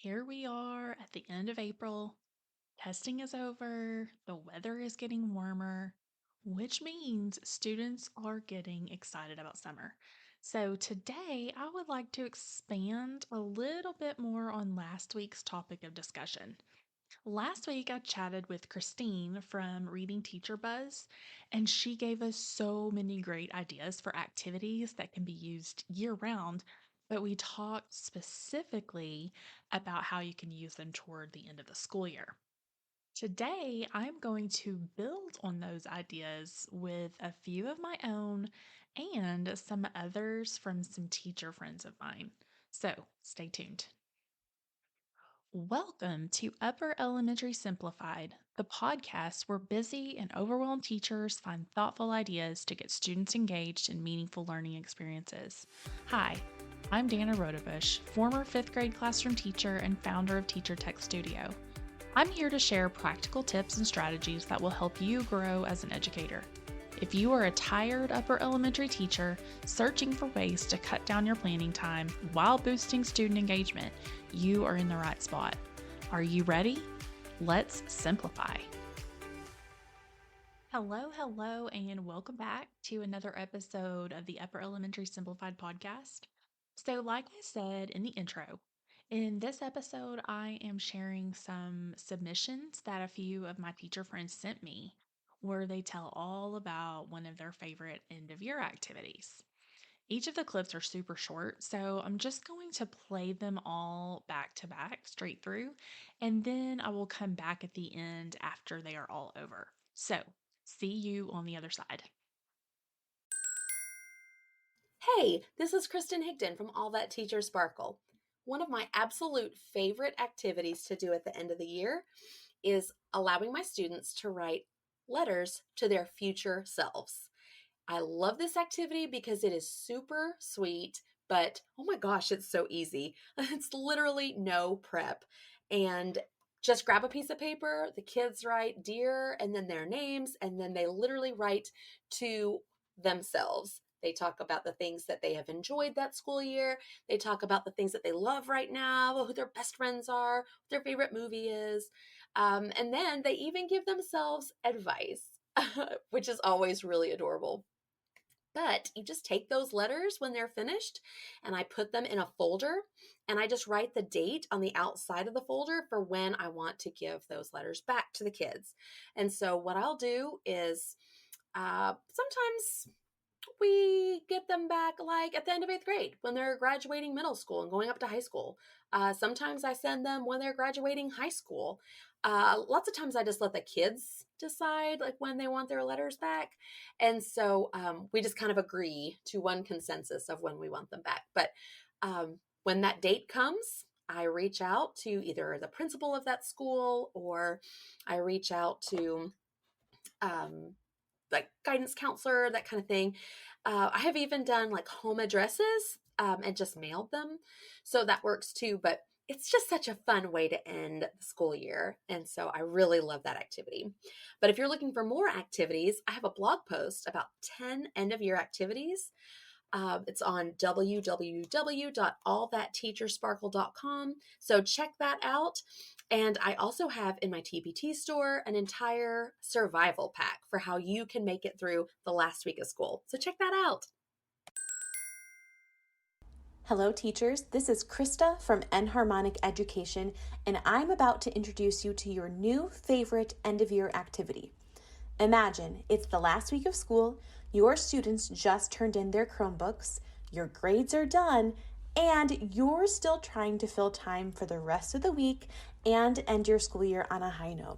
Here we are at the end of April. Testing is over. The weather is getting warmer, which means students are getting excited about summer. So, today I would like to expand a little bit more on last week's topic of discussion. Last week, I chatted with Christine from Reading Teacher Buzz, and she gave us so many great ideas for activities that can be used year round. But we talked specifically about how you can use them toward the end of the school year. Today, I'm going to build on those ideas with a few of my own and some others from some teacher friends of mine. So stay tuned. Welcome to Upper Elementary Simplified, the podcast where busy and overwhelmed teachers find thoughtful ideas to get students engaged in meaningful learning experiences. Hi, I'm Danna Rodebush, former fifth grade classroom teacher and founder of Teacher Tech Studio. I'm here to share practical tips and strategies that will help you grow as an educator. If you are a tired upper elementary teacher searching for ways to cut down your planning time while boosting student engagement, you are in the right spot. Are you ready? Let's simplify. Hello, and welcome back to another episode of the Upper Elementary Simplified podcast. So, like I said in the intro, in this episode, I am sharing some submissions that a few of my teacher friends sent me, where they tell all about one of their favorite end of year activities. Each of the clips are super short, so I'm just going to play them all back to back straight through, and then I will come back at the end after they are all over. So, see you on the other side. Hey, this is Kristen Higdon from All That Teacher Sparkle. One of my absolute favorite activities to do at the end of the year is allowing my students to write letters to their future selves. I love this activity because it is super sweet, but oh my gosh, it's so easy. It's literally no prep. And just grab a piece of paper, the kids write dear and then their names, and then they literally write to themselves. They talk about the things that they have enjoyed that school year. They talk about the things that they love right now, who their best friends are, what their favorite movie is. And then they even give themselves advice, which is always really adorable. But you just take those letters when they're finished and I put them in a folder and I just write the date on the outside of the folder for when I want to give those letters back to the kids. And so what I'll do is sometimes we get them back like at the end of 8th grade when they're graduating middle school and going up to high school. Sometimes I send them when they're graduating high school. Lots of times I just let the kids decide like when they want their letters back. And so we just kind of agree to one consensus of when we want them back. But when that date comes, I reach out to either the principal of that school or I reach out to like guidance counselor, that kind of thing. I have even done like home addresses and just mailed them. So that works too. But it's just such a fun way to end the school year. And so I really love that activity. But if you're looking for more activities, I have a blog post about 10 end of year activities. It's on www.allthatteachersparkle.com. So check that out. And I also have in my TPT store an entire survival pack for how you can make it through the last week of school. So check that out. Hello teachers, this is Krista from Enharmonic Education, and I'm about to introduce you to your new favorite end-of-year activity. Imagine it's the last week of school, your students just turned in their Chromebooks, your grades are done, and you're still trying to fill time for the rest of the week and end your school year on a high note.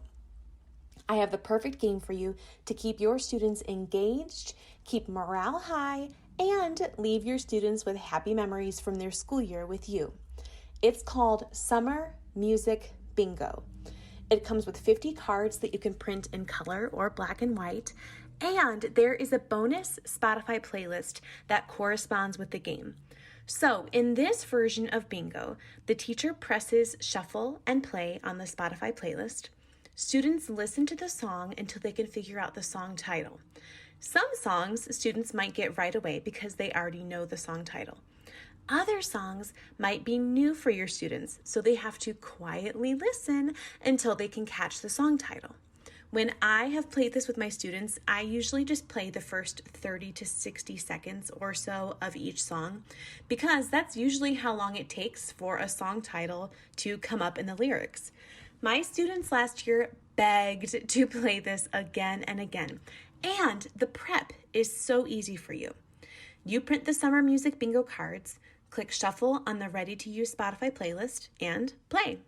I have the perfect game for you to keep your students engaged, keep morale high, and leave your students with happy memories from their school year with you. It's called Summer Music Bingo. It comes with 50 cards that you can print in color or black and white, and there is a bonus Spotify playlist that corresponds with the game. So in this version of Bingo, the teacher presses shuffle and play on the Spotify playlist. Students listen to the song until they can figure out the song title. Some songs students might get right away because they already know the song title. Other songs might be new for your students, so they have to quietly listen until they can catch the song title. When I have played this with my students, I usually just play the first 30 to 60 seconds or so of each song because that's usually how long it takes for a song title to come up in the lyrics. My students last year begged to play this again and again, and the prep is so easy for you. You print the summer music bingo cards, click shuffle on the ready-to-use Spotify playlist, and play.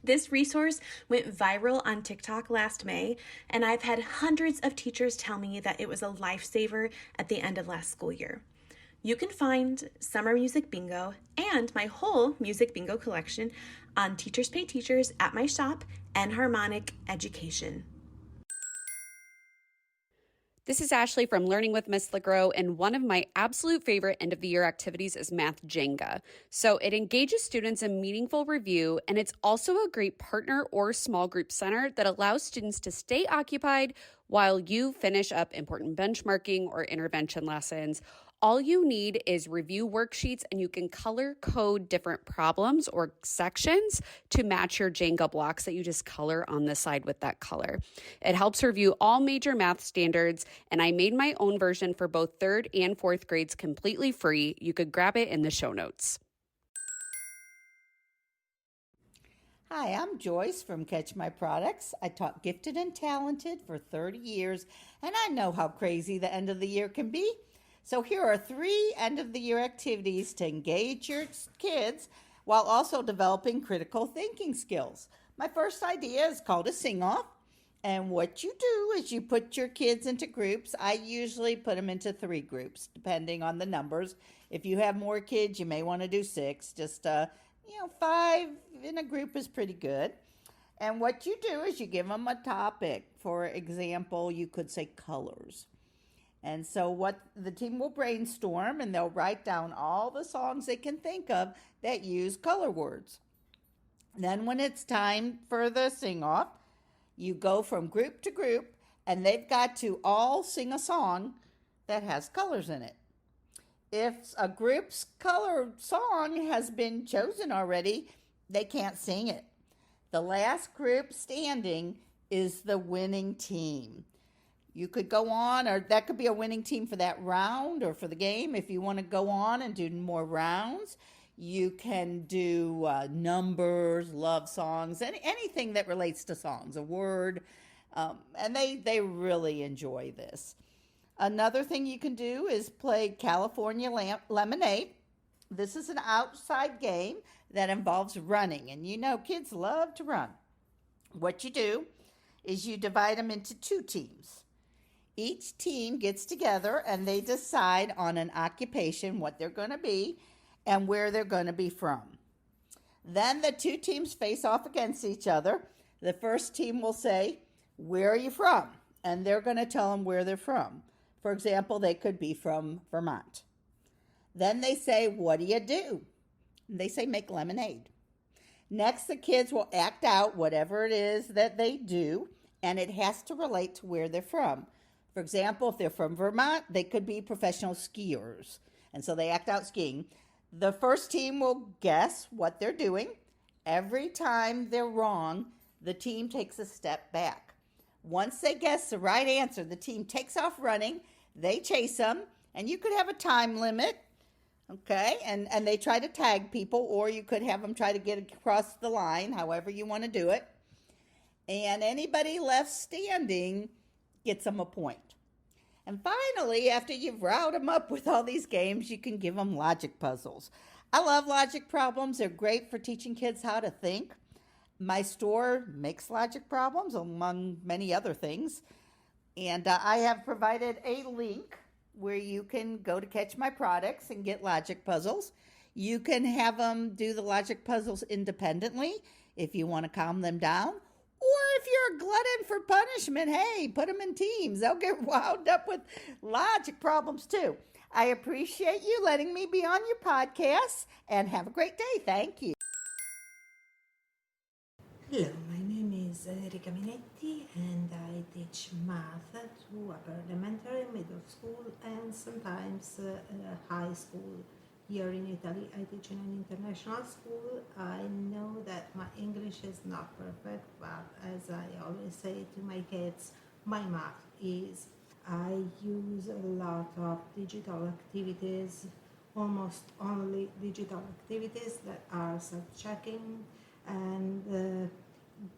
This resource went viral on TikTok last May, and I've had hundreds of teachers tell me that it was a lifesaver at the end of last school year. You can find Summer Music Bingo and my whole Music Bingo collection on Teachers Pay Teachers at my shop, Enharmonic Education. This is Ashley from Learning with Miss LeGros, and one of my absolute favorite end of the year activities is Math Jenga. So it engages students in meaningful review, and it's also a great partner or small group center that allows students to stay occupied while you finish up important benchmarking or intervention lessons. All you need is review worksheets, and you can color code different problems or sections to match your Jenga blocks that you just color on the side with that color. It helps review all major math standards, and I made my own version for both third and fourth grades completely free. You could grab it in the show notes. Hi, I'm Joyce from Catch My Products. I taught gifted and talented for 30 years, and I know how crazy the end of the year can be. So here are 3 end of the year activities to engage your kids while also developing critical thinking skills. My first idea is called a sing-off. And what you do is you put your kids into groups. I usually put them into 3 groups, depending on the numbers. If you have more kids, you may want to do 6. Just 5 in a group is pretty good. And what you do is you give them a topic. For example, you could say colors. And so what the team will brainstorm, and they'll write down all the songs they can think of that use color words. Then when it's time for the sing-off, you go from group to group, and they've got to all sing a song that has colors in it. If a group's color song has been chosen already, they can't sing it. The last group standing is the winning team. You could go on, or that could be a winning team for that round or for the game. If you want to go on and do more rounds, you can do numbers, love songs, anything that relates to songs, a word. And they really enjoy this. Another thing you can do is play California Lemonade. This is an outside game that involves running. And you know kids love to run. What you do is you divide them into 2 teams. Each team gets together and they decide on an occupation, what they're going to be, and where they're going to be from. Then the 2 teams face off against each other. The first team will say, "Where are you from?" And they're going to tell them where they're from. For example, they could be from Vermont. Then they say, "What do you do?" And they say, "Make lemonade." Next, the kids will act out whatever it is that they do, and it has to relate to where they're from. For example, if they're from Vermont, they could be professional skiers, and so they act out skiing. The first team will guess what they're doing. Every time they're wrong, the team takes a step back. Once they guess the right answer, the team takes off running. They chase them, and you could have a time limit, okay? And they try to tag people, or you could have them try to get across the line, however you want to do it. And anybody left standing gets them a point. And finally, after you've riled them up with all these games, you can give them logic puzzles. I love logic problems. They're great for teaching kids how to think. My store makes logic problems, among many other things. And I have provided a link where you can go to Catch My Products and get logic puzzles. You can have them do the logic puzzles independently if you want to calm them down. Or if you're a glutton for punishment, hey, put them in teams. They'll get wound up with logic problems too. I appreciate you letting me be on your podcast, and have a great day. Thank you. Hello, my name is Erika Minetti and I teach math to upper elementary, middle school and sometimes high school here in Italy. I teach in an international school. I know that my English is not perfect, but as I always say to my kids, my math is. I use a lot of digital activities, almost only digital activities that are self-checking and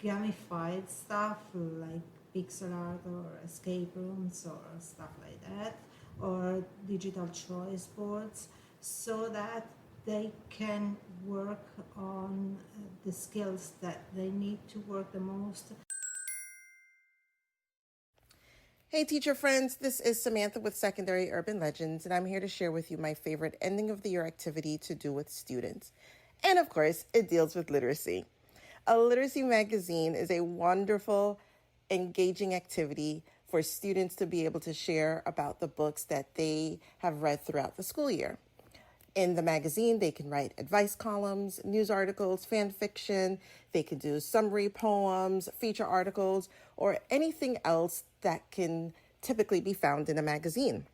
gamified stuff like pixel art or escape rooms or stuff like that, or digital choice boards, so that they can work on the skills that they need to work the most. Hey, teacher friends, this is Samantha with Secondary Urban Legends, and I'm here to share with you my favorite ending of the year activity to do with students. And of course, it deals with literacy. A literacy magazine is a wonderful, engaging activity for students to be able to share about the books that they have read throughout the school year. In the magazine, they can write advice columns, news articles, fan fiction. They can do summary poems, feature articles, or anything else that can typically be found in a magazine.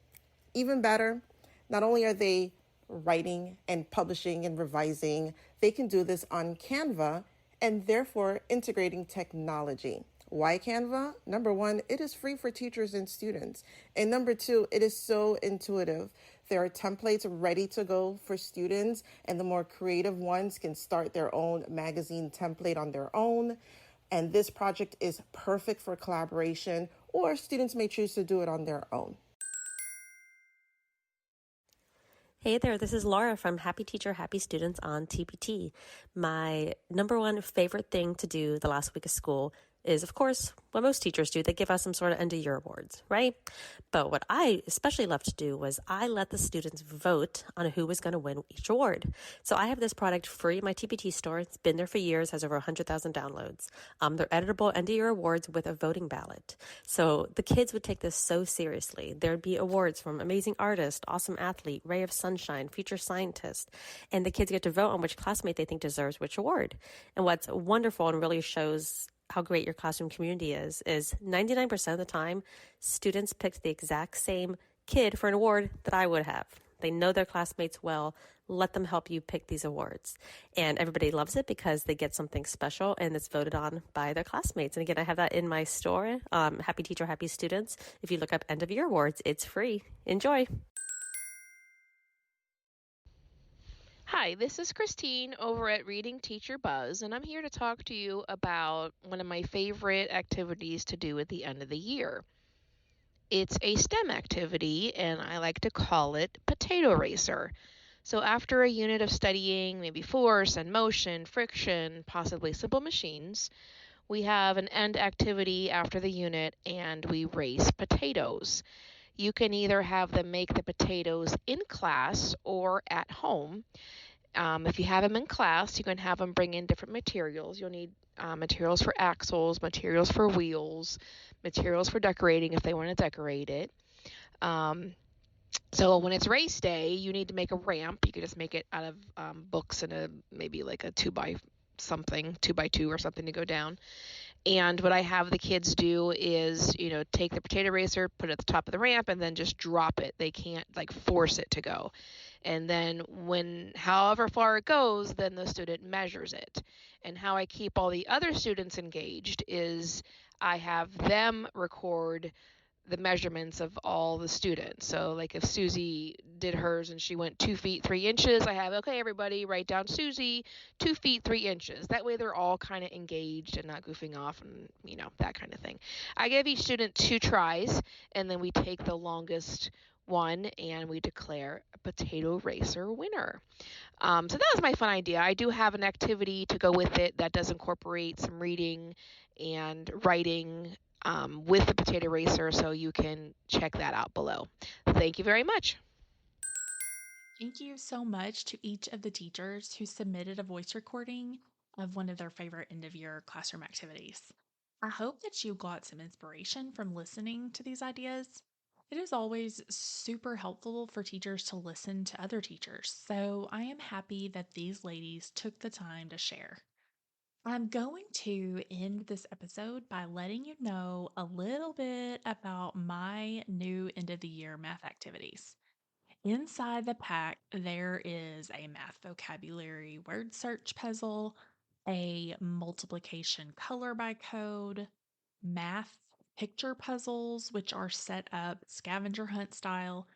Even better, not only are they writing and publishing and revising, they can do this on Canva and therefore integrating technology. Why Canva? Number one, it is free for teachers and students. And number two, it is so intuitive. There are templates ready to go for students, and the more creative ones can start their own magazine template on their own. And this project is perfect for collaboration, or students may choose to do it on their own. Hey there, this is Laura from Happy Teacher, Happy Students on TPT. My number one favorite thing to do the last week of school is, of course, what most teachers do. They give us some sort of end of year awards, right? But what I especially love to do was I let the students vote on who was going to win each award. So I have this product free in my TPT store. It's been there for years, has over 100,000 downloads. They're editable end of year awards with a voting ballot. So the kids would take this so seriously. There'd be awards from amazing artist, awesome athlete, ray of sunshine, future scientist, and the kids get to vote on which classmate they think deserves which award. And what's wonderful and really shows how great your classroom community is 99% of the time, students picked the exact same kid for an award that I would have. They know their classmates well. Let them help you pick these awards. And everybody loves it because they get something special and it's voted on by their classmates. And again, I have that in my store, Happy Teacher, Happy Students. If you look up End of Year Awards, it's free. Enjoy. Hi, this is Christine over at Reading Teacher Buzz, and I'm here to talk to you about one of my favorite activities to do at the end of the year. It's a STEM activity, and I like to call it Potato Racer. So after a unit of studying maybe force and motion, friction, possibly simple machines, we have an end activity after the unit and we race potatoes. You can either have them make the potatoes in class or at home. If you have them in class, you can have them bring in different materials. You'll need materials for axles, materials for wheels, materials for decorating if they want to decorate it. So when it's race day, you need to make a ramp. You can just make it out of books and maybe like a 2x2 or something to go down. And what I have the kids do is, take the potato racer, put it at the top of the ramp, and then just drop it. They can't force it to go. And then however far it goes, then the student measures it. And how I keep all the other students engaged is I have them record the measurements of all the students. So if Susie did hers and she went 2 feet 3 inches, I have, okay, everybody write down Susie 2 feet 3 inches. That way they're all kind of engaged and not goofing off and that kind of thing. I give each student 2 tries, and then we take the longest one and we declare a potato racer winner. So that was my fun idea. I do have an activity to go with it that does incorporate some reading and writing with the potato racer, so you can check that out below. Thank you very much. Thank you so much to each of the teachers who submitted a voice recording of one of their favorite end of year classroom activities. I hope that you got some inspiration from listening to these ideas. It is always super helpful for teachers to listen to other teachers, so I am happy that these ladies took the time to share. I'm going to end this episode by letting you know a little bit about my new end of the year math activities. Inside the pack, there is a math vocabulary word search puzzle, a multiplication color by code, math picture puzzles, which are set up scavenger hunt style,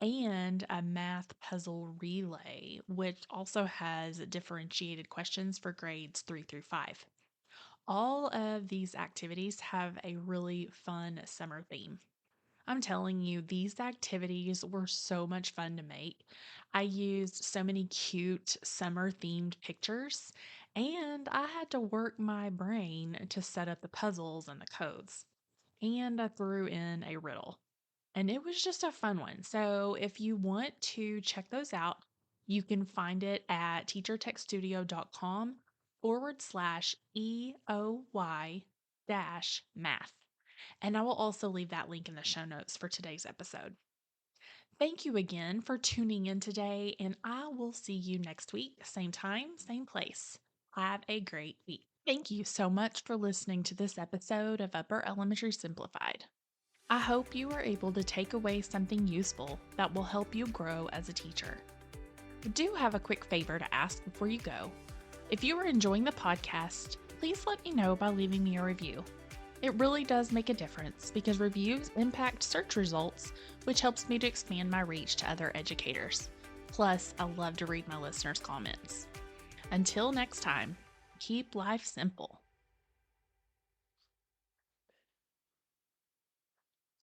and a math puzzle relay, which also has differentiated questions for grades 3 through 5. All of these activities have a really fun summer theme. I'm telling you, these activities were so much fun to make. I used so many cute summer themed pictures, and I had to work my brain to set up the puzzles and the codes. And I threw in a riddle. And it was just a fun one. So if you want to check those out, you can find it at teachertechstudio.com/EOY math. And I will also leave that link in the show notes for today's episode. Thank you again for tuning in today, and I will see you next week, same time, same place. Have a great week. Thank you so much for listening to this episode of Upper Elementary Simplified. I hope you are able to take away something useful that will help you grow as a teacher. I do have a quick favor to ask before you go. If you are enjoying the podcast, please let me know by leaving me a review. It really does make a difference because reviews impact search results, which helps me to expand my reach to other educators. Plus, I love to read my listeners' comments. Until next time, keep life simple.